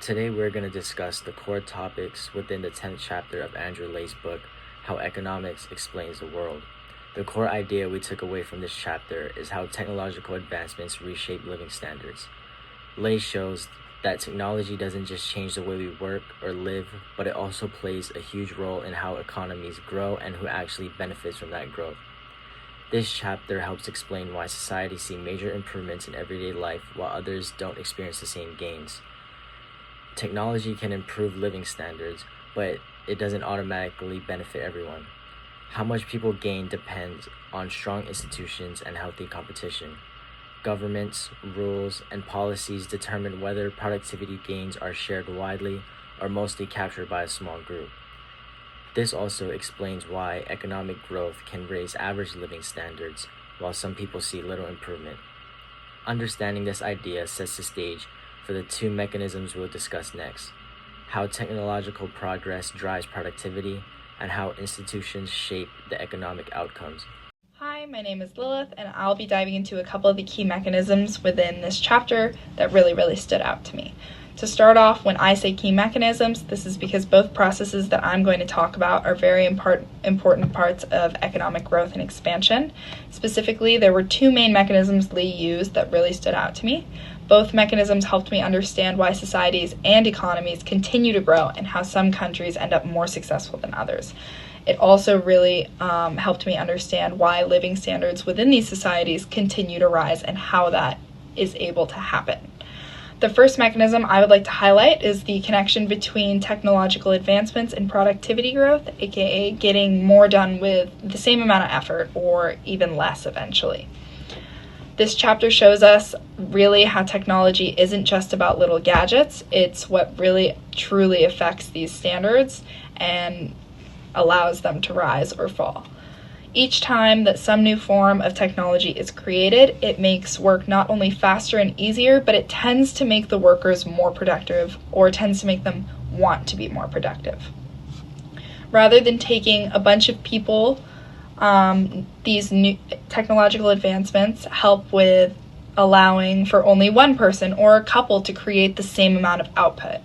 Today we're going to discuss the core topics within the 10th chapter of Andrew Lay's book, How Economics Explains the World. The core idea we took away from this chapter is how technological advancements reshape living standards. Lay shows that technology doesn't just change the way we work or live, but it also plays a huge role in how economies grow and who actually benefits from that growth. This chapter helps explain why societies see major improvements in everyday life while others don't experience the same gains. Technology can improve living standards, but it doesn't automatically benefit everyone. How much people gain depends on strong institutions and healthy competition. Governments, rules, and policies determine whether productivity gains are shared widely or mostly captured by a small group. This also explains why economic growth can raise average living standards, while some people see little improvement. Understanding this idea sets the stage for the two mechanisms we'll discuss next: how technological progress drives productivity, and how institutions shape the economic outcomes. Hi, my name is Lilith, and I'll be diving into a couple of the key mechanisms within this chapter that really stood out to me. To start off, when I say key mechanisms, this is because both processes that I'm going to talk about are very important parts of economic growth and expansion. Specifically, there were two main mechanisms Lee used that really stood out to me. Both mechanisms helped me understand why societies and economies continue to grow and how some countries end up more successful than others. It also really helped me understand why living standards within these societies continue to rise and how that is able to happen. The first mechanism I would like to highlight is the connection between technological advancements and productivity growth, aka getting more done with the same amount of effort or even less eventually. This chapter shows us really how technology isn't just about little gadgets, it's what really truly affects these standards and allows them to rise or fall. Each time that some new form of technology is created, it makes work not only faster and easier, but it tends to make the workers more productive, or tends to make them want to be more productive. Rather than taking a bunch of people, these new technological advancements help with allowing for only one person or a couple to create the same amount of output.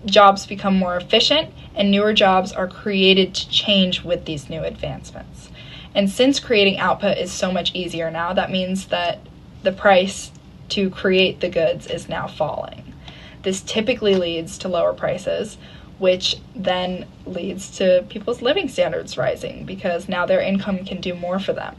Jobs become more efficient, and newer jobs are created to change with these new advancements. And since creating output is so much easier now, that means that the price to create the goods is now falling. This typically leads to lower prices, which then leads to people's living standards rising because now their income can do more for them.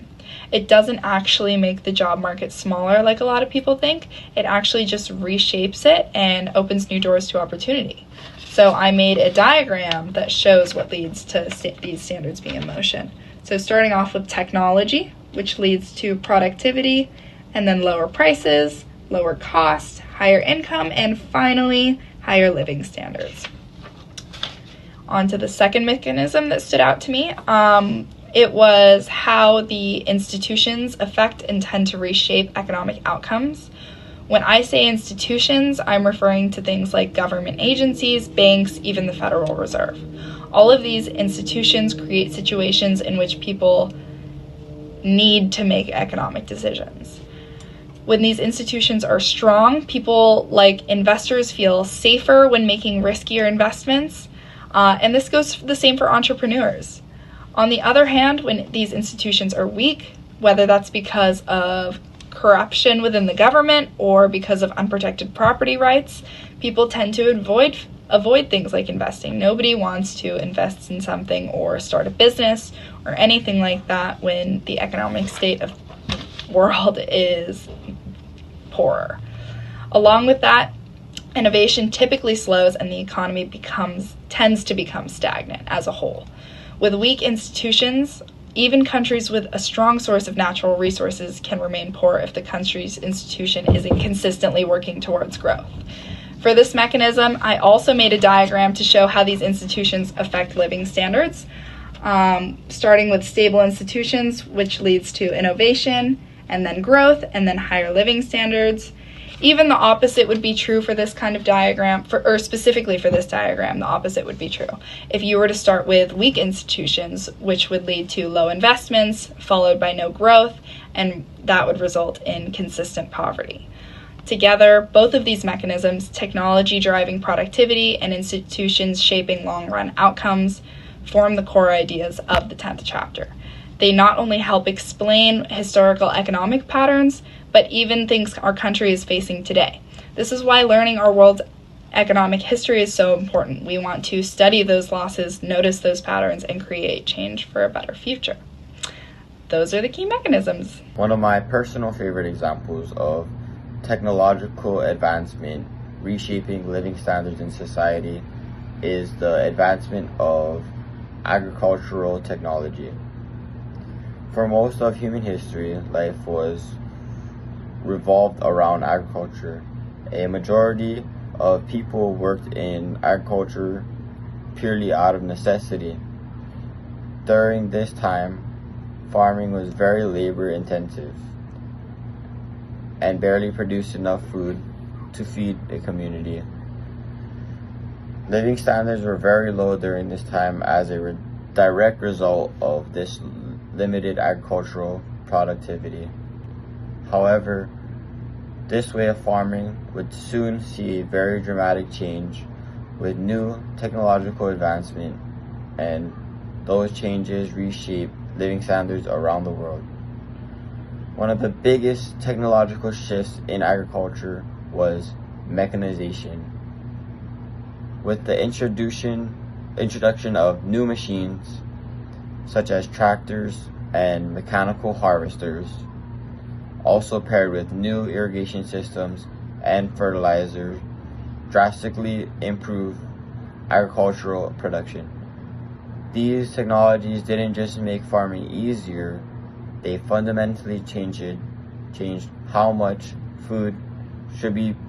It doesn't actually make the job market smaller like a lot of people think. It actually just reshapes it and opens new doors to opportunity. So I made a diagram that shows what leads to these standards being in motion. So starting off with technology, which leads to productivity, and then lower prices, lower costs, higher income, and finally, higher living standards. On to the second mechanism that stood out to me. It was how the institutions affect and tend to reshape economic outcomes. When I say institutions, I'm referring to things like government agencies, banks, even the Federal Reserve. All of these institutions create situations in which people need to make economic decisions. When these institutions are strong, people like investors feel safer when making riskier investments, and this goes the same for entrepreneurs. On the other hand, when these institutions are weak, whether that's because of corruption within the government or because of unprotected property rights, people tend to avoid things like investing. Nobody wants to invest in something or start a business or anything like that when the economic state of the world is poorer. Along with that, innovation typically slows and the economy tends to become stagnant as a whole. With weak institutions, even countries with a strong source of natural resources can remain poor if the country's institution isn't consistently working towards growth. For this mechanism, I also made a diagram to show how these institutions affect living standards, starting with stable institutions, which leads to innovation, and then growth, and then higher living standards. Even the opposite would be true for this kind of diagram, or specifically for this diagram, the opposite would be true. If you were to start with weak institutions, which would lead to low investments, followed by no growth, and that would result in consistent poverty. Together, both of these mechanisms, technology driving productivity and institutions shaping long-run outcomes, form the core ideas of the 10th chapter. They not only help explain historical economic patterns, but even things our country is facing today. This is why learning our world's economic history is so important. We want to study those losses, notice those patterns, and create change for a better future. Those are the key mechanisms. One of my personal favorite examples of technological advancement reshaping living standards in society is the advancement of agricultural technology. For most of human history, life was revolved around agriculture. A majority of people worked in agriculture purely out of necessity. During this time, farming was very labor intensive and barely produced enough food to feed a community. Living standards were very low during this time as a direct result of this limited agricultural productivity. However, this way of farming would soon see a very dramatic change with new technological advancement, and those changes reshape living standards around the world. One of the biggest technological shifts in agriculture was mechanization. With the introduction of new machines, such as tractors and mechanical harvesters, also paired with new irrigation systems and fertilizers, drastically improve agricultural production. These technologies didn't just make farming easier, they fundamentally changed how much food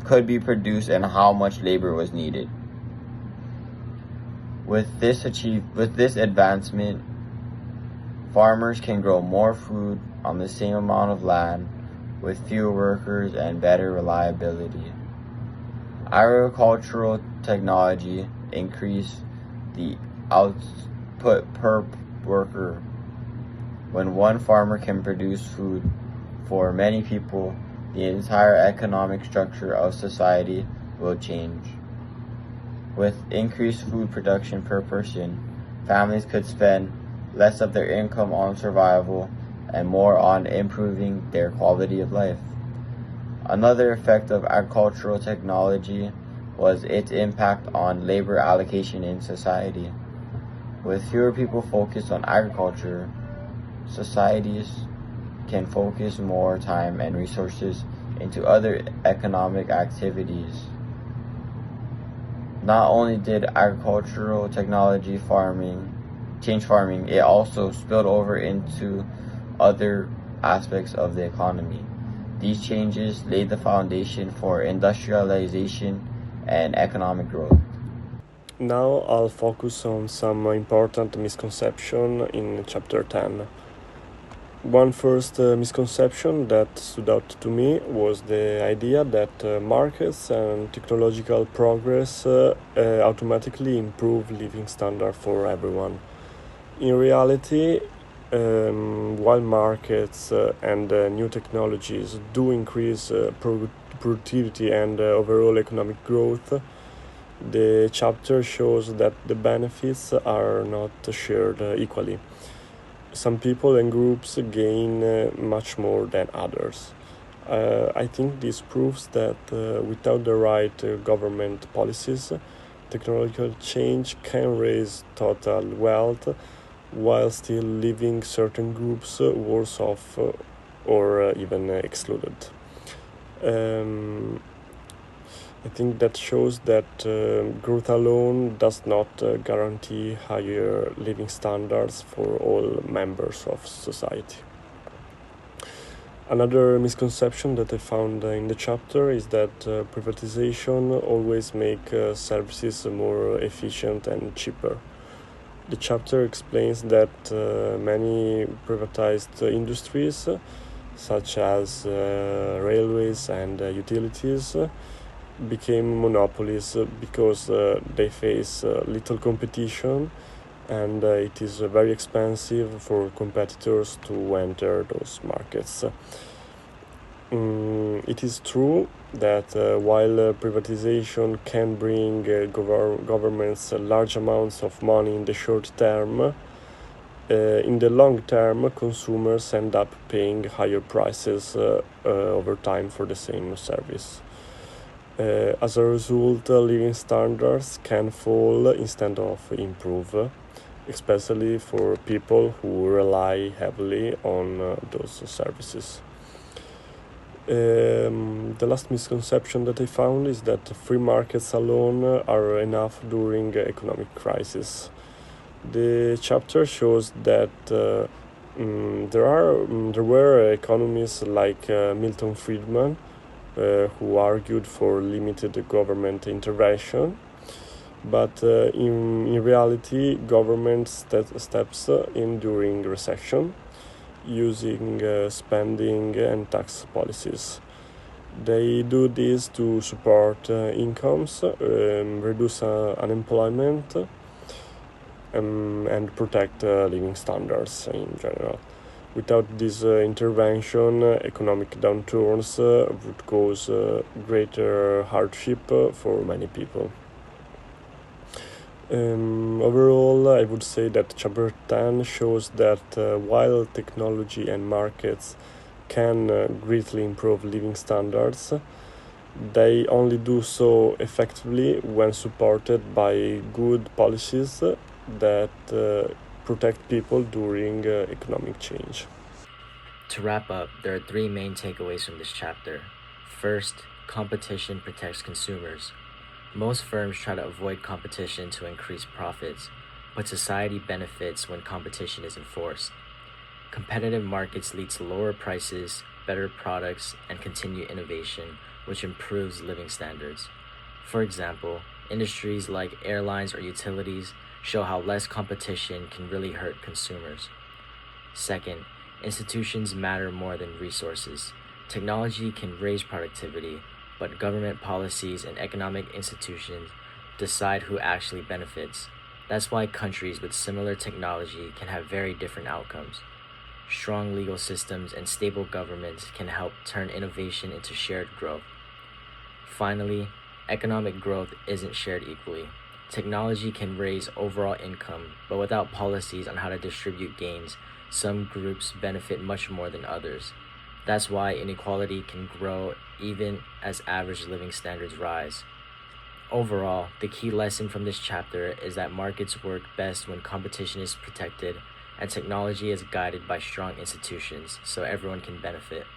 could be produced and how much labor was needed. With this advancement, farmers can grow more food on the same amount of land with fewer workers and better reliability. Agricultural technology increased the output per worker. When one farmer can produce food for many people, the entire economic structure of society will change. With increased food production per person, families could spend less of their income on survival and more on improving their quality of life. Another effect of agricultural technology was its impact on labor allocation in society. With fewer people focused on agriculture, societies can focus more time and resources into other economic activities. Not only did agricultural technology change farming, it also spilled over into other aspects of the economy. These changes laid the foundation for industrialization and economic growth. Now I'll focus on some important misconceptions in chapter 10. One first misconception that stood out to me was the idea that markets and technological progress automatically improve living standard for everyone. In reality, while markets and new technologies do increase productivity and overall economic growth, the chapter shows that the benefits are not shared equally. Some people and groups gain much more than others. I think this proves that without the right government policies, technological change can raise total wealth while still leaving certain groups worse off or even excluded. I think that shows that growth alone does not guarantee higher living standards for all members of society. Another misconception that I found in the chapter is that privatization always makes services more efficient and cheaper. The chapter explains that many privatized industries, such as railways and utilities, became monopolies because they face little competition, and it is very expensive for competitors to enter those markets. It is true that while privatization can bring governments large amounts of money in the short term, in the long term, consumers end up paying higher prices over time for the same service. As a result, living standards can fall instead of improve, especially for people who rely heavily on those services. The last misconception that I found is that free markets alone are enough during economic crisis. The chapter shows that there were economists like Milton Friedman who argued for limited government intervention, but in reality, government steps in during recession using spending and tax policies. They do this to support incomes, reduce unemployment, and protect living standards in general. Without this intervention, economic downturns would cause greater hardship for many people. Overall, I would say that Chapter 10 shows that while technology and markets can greatly improve living standards, they only do so effectively when supported by good policies that protect people during economic change. To wrap up, there are three main takeaways from this chapter. First, competition protects consumers. Most firms try to avoid competition to increase profits, but society benefits when competition is enforced. Competitive markets lead to lower prices, better products, and continued innovation, which improves living standards. For example, industries like airlines or utilities show how less competition can really hurt consumers. Second, institutions matter more than resources. Technology can raise productivity, but government policies and economic institutions decide who actually benefits. That's why countries with similar technology can have very different outcomes. Strong legal systems and stable governments can help turn innovation into shared growth. Finally, economic growth isn't shared equally. Technology can raise overall income, but without policies on how to distribute gains, some groups benefit much more than others. That's why inequality can grow even as average living standards rise. Overall, the key lesson from this chapter is that markets work best when competition is protected and technology is guided by strong institutions so everyone can benefit.